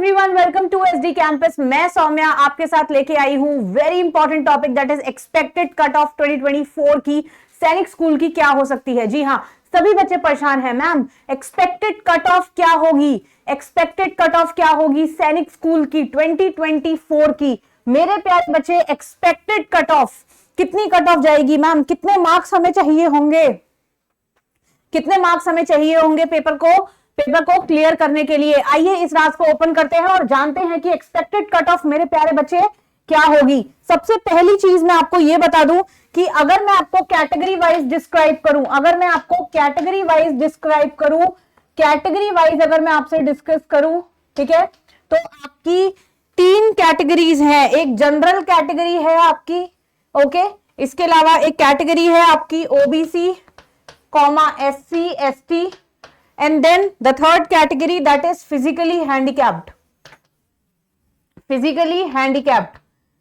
Everyone, welcome to SD campus. मैं सौम्या आपके साथ लेके आई हूँ very important topic that is expected cut off 2024 की सैनिक स्कूल की क्या हो सकती है। जी हाँ, सभी बच्चे परेशान हैं मैम, एक्सपेक्टेड कट ऑफ क्या होगी, एक्सपेक्टेड कट ऑफ क्या होगी सैनिक स्कूल की 2024 की। मेरे प्यारे बच्चे, एक्सपेक्टेड कट ऑफ कितनी कट ऑफ जाएगी मैम, कितने मार्क्स हमें चाहिए होंगे, कितने मार्क्स हमें चाहिए होंगे पेपर को क्लियर करने के लिए। आइए इस राज को ओपन करते हैं और जानते हैं कि एक्सपेक्टेड कट ऑफ मेरे प्यारे बच्चे क्या होगी। सबसे पहली चीज मैं आपको यह बता दूं कि अगर मैं आपको कैटेगरी वाइज डिस्क्राइब करूं, अगर मैं आपको कैटेगरी वाइज डिस्क्राइब करूं, कैटेगरी वाइज अगर मैं आपसे डिस्कस करूं, ठीक है, तो आपकी 3 कैटेगरीज हैं। एक जनरल कैटेगरी है आपकी, ओके, इसके अलावा एक कैटेगरी है आपकी OBC comma SC ST, and then the third category that is physically handicapped, physically handicapped।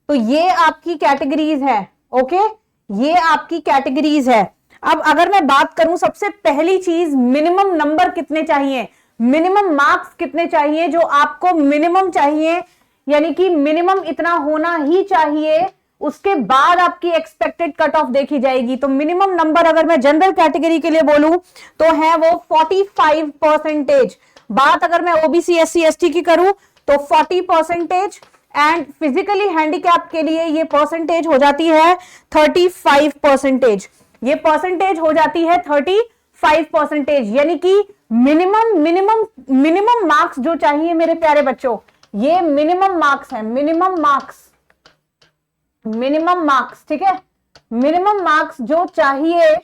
तो ये आपकी कैटेगरीज है, ओके, ये आपकी कैटेगरीज है। अब अगर मैं बात करूं, सबसे पहली चीज मिनिमम नंबर कितने चाहिए, मिनिमम मार्क्स कितने चाहिए, जो आपको मिनिमम चाहिए, यानी कि मिनिमम इतना होना ही चाहिए, उसके बाद आपकी एक्सपेक्टेड कट ऑफ देखी जाएगी। तो मिनिमम नंबर अगर मैं जनरल कैटेगरी के लिए बोलूं तो है वो 45%। बात अगर मैं ओबीसी एससी एसटी की करूं तो 40%, एंड फिजिकली हैंडीकैप के लिए ये परसेंटेज हो जाती है 35%। ये परसेंटेज हो जाती है 35%, यानी कि मिनिमम मार्क्स जो चाहिए मेरे प्यारे बच्चों, ये मिनिमम मार्क्स है, मिनिमम मार्क्स, ठीक है। मिनिमम मार्क्स जो चाहिए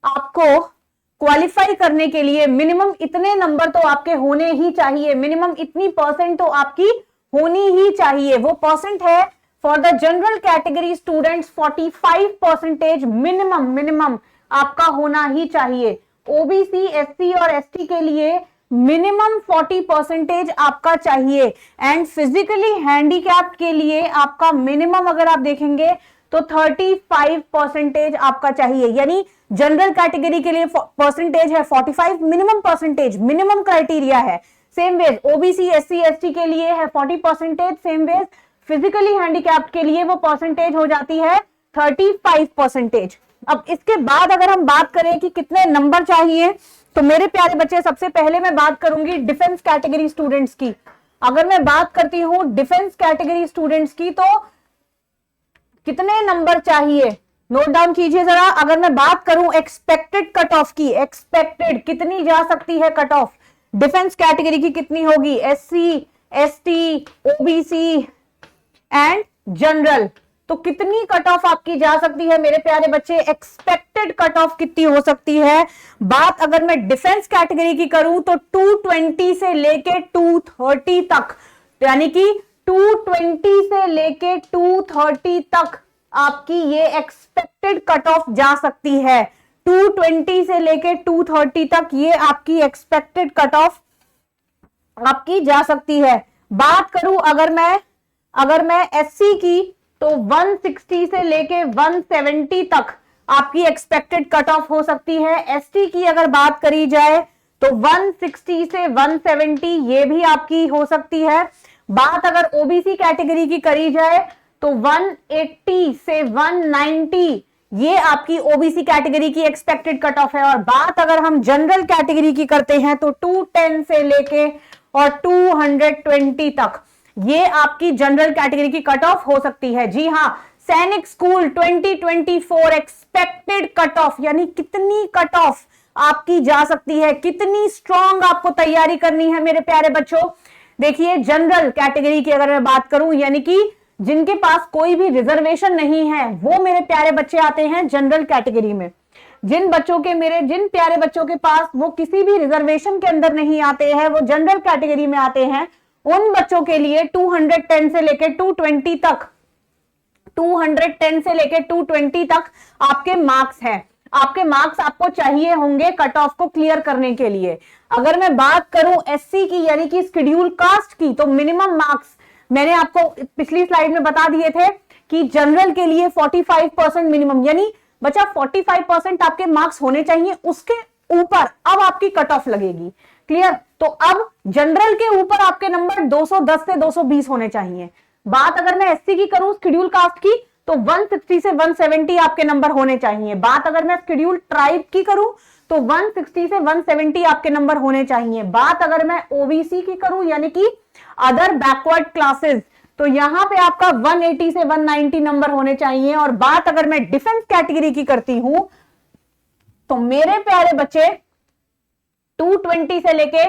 आपको क्वालिफाई करने के लिए, मिनिमम इतने नंबर तो आपके होने ही चाहिए, मिनिमम इतनी परसेंट तो आपकी होनी ही चाहिए। वो परसेंट है for the general category students 45% minimum आपका होना ही चाहिए। ओबीसी एससी और एसटी के लिए मिनिमम 40% आपका चाहिए, एंड फिजिकली हैंडीकैप के लिए आपका मिनिमम अगर आप देखेंगे तो 35% आपका चाहिए। यानी जनरल कैटेगरी के लिए परसेंटेज है 45, मिनिमम परसेंटेज, मिनिमम क्राइटेरिया है। Same ways OBC SC ST के लिए है 40%, सेम वेज फिजिकली हैंडीकैप के लिए वो परसेंटेज हो जाती है 35%। अब इसके बाद अगर हम बात करें कि कितने नंबर चाहिए, तो मेरे प्यारे बच्चे सबसे पहले मैं बात करूंगी डिफेंस कैटेगरी स्टूडेंट्स की। अगर मैं बात करती हूं डिफेंस कैटेगरी स्टूडेंट्स की, तो कितने नंबर चाहिए, नोट डाउन कीजिए जरा। अगर मैं बात करूं एक्सपेक्टेड कट ऑफ की, एक्सपेक्टेड कितनी जा सकती है कट ऑफ डिफेंस कैटेगरी की, कितनी होगी, SC ST OBC and general, तो कितनी कट ऑफ आपकी जा सकती है मेरे प्यारे बच्चे, एक्सपेक्टेड कट ऑफ कितनी हो सकती है। बात अगर मैं डिफेंस कैटेगरी की करूं तो 220 से लेके 230 तक, यानी कि 220 से लेके 230 तक आपकी ये एक्सपेक्टेड कट ऑफ जा सकती है। 220 से लेके 230 तक ये आपकी एक्सपेक्टेड कट ऑफ आपकी जा सकती है। बात करूं अगर मैं एससी की, तो 160 से लेके 170 तक आपकी एक्सपेक्टेड कट ऑफ हो सकती है। एसटी की अगर बात करी जाए तो 160 से 170 ये भी आपकी हो सकती है। बात अगर ओबीसी कैटेगरी की करी जाए तो 180 से 190 ये आपकी ओबीसी कैटेगरी की एक्सपेक्टेड कट ऑफ है। और बात अगर हम जनरल कैटेगरी की करते हैं तो 210 से लेके और 220 तक ये आपकी जनरल कैटेगरी की कट ऑफ हो सकती है। जी हाँ, सैनिक स्कूल 2024 एक्सपेक्टेड कट ऑफ, यानी कितनी कट ऑफ आपकी जा सकती है, कितनी स्ट्रॉन्ग आपको तैयारी करनी है मेरे प्यारे बच्चों। देखिए जनरल कैटेगरी की अगर मैं बात करूं, यानी कि जिनके पास कोई भी रिजर्वेशन नहीं है, वो मेरे प्यारे बच्चे आते हैं जनरल कैटेगरी में। जिन प्यारे बच्चों के पास वो किसी भी रिजर्वेशन के अंदर नहीं आते हैं, वो जनरल कैटेगरी में आते हैं, उन बच्चों के लिए 210 से लेकर 220 तक, 210 से लेकर 220 तक आपके मार्क्स हैं। आपके मार्क्स आपको चाहिए होंगे कट ऑफ को क्लियर करने के लिए। अगर मैं बात करूं एससी की, यानी कि शेड्यूल कास्ट की, तो मिनिमम मार्क्स मैंने आपको पिछली स्लाइड में बता दिए थे कि जनरल के लिए 45% मिनिमम, यानी बच्चा 45% आपके मार्क्स होने चाहिए, उसके ऊपर अब आपकी कट ऑफ लगेगी। क्लियर? तो तो अब जनरल के ऊपर आपके नंबर 210 से 220 होने चाहिए। बात अगर मैं एससी की करूं, शेड्यूल कास्ट की, तो 160 से 170 आपके नंबर होने चाहिए। बात अगर मैं शेड्यूल ट्राइब की करूं तो 160 से 170 आपके नंबर होने चाहिए। बात अगर मैं ओबीसी की करूं यानी कि अदर बैकवर्ड क्लासेस, तो यहां पे आपका 180 से 190 नंबर होने चाहिए। और बात अगर मैं डिफेंस कैटेगरी की करती हूं तो मेरे प्यारे बच्चे 220 से लेके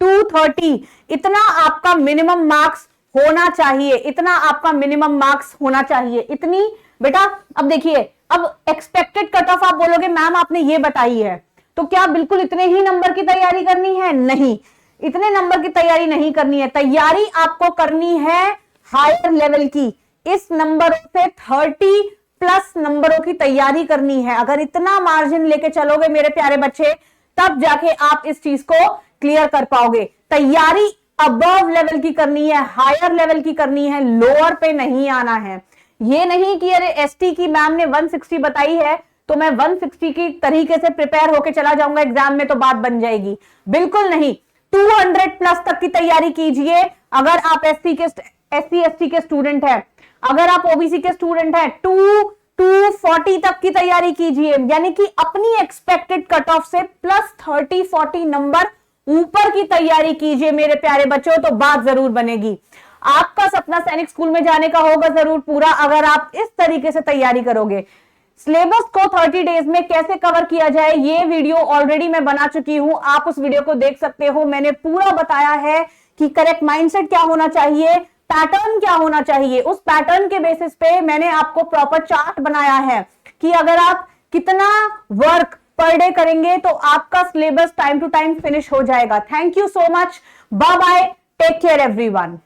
230 इतना आपका मिनिमम मार्क्स होना चाहिए, इतना आपका मिनिमम मार्क्स होना चाहिए, इतनी बेटा। अब देखिए, अब एक्सपेक्टेड कट ऑफ आप बोलोगे मैम आपने ये बताई है, तो क्या बिल्कुल इतने ही नंबर की तैयारी करनी है? नहीं, इतने नंबर की तैयारी नहीं करनी है। तैयारी आपको करनी है हायर लेवल की। इस नंबरों से 30 प्लस नंबरों की तैयारी करनी है। अगर इतना मार्जिन लेके चलोगे मेरे प्यारे बच्चे, तब जाके आप इस चीज को क्लियर कर पाओगे। तैयारी अबव लेवल की करनी है, हायर लेवल की करनी है, लोअर पे नहीं आना है। ये नहीं कि अरे एसटी की मैम ने 160 बताई है तो मैं 160 की तरीके से प्रिपेयर होके चला जाऊंगा एग्जाम में तो बात बन जाएगी, बिल्कुल नहीं। 200 प्लस तक की तैयारी कीजिए। अगर आप एससी एसटी के स्टूडेंट हैं, अगर आप ओबीसी के स्टूडेंट हैं, 240 तक की तैयारी कीजिए, यानी कि अपनी एक्सपेक्टेड कट ऑफ से प्लस 30-40 नंबर ऊपर की तैयारी कीजिए मेरे प्यारे बच्चों, तो बात जरूर बनेगी। आपका सपना सैनिक स्कूल में जाने का होगा जरूर पूरा, अगर आप इस तरीके से तैयारी करोगे। सिलेबस को 30 डेज में कैसे कवर किया जाए ये वीडियो ऑलरेडी मैं बना चुकी हूं, आप उस वीडियो को देख सकते हो। मैंने पूरा बताया है कि करेक्ट माइंडसेट क्या होना चाहिए, पैटर्न क्या होना चाहिए। उस पैटर्न के बेसिस पे मैंने आपको प्रॉपर चार्ट बनाया है कि अगर आप कितना वर्क पर डे करेंगे तो आपका syllabus time to time finish हो जाएगा। Thank you so much, bye bye, take care everyone.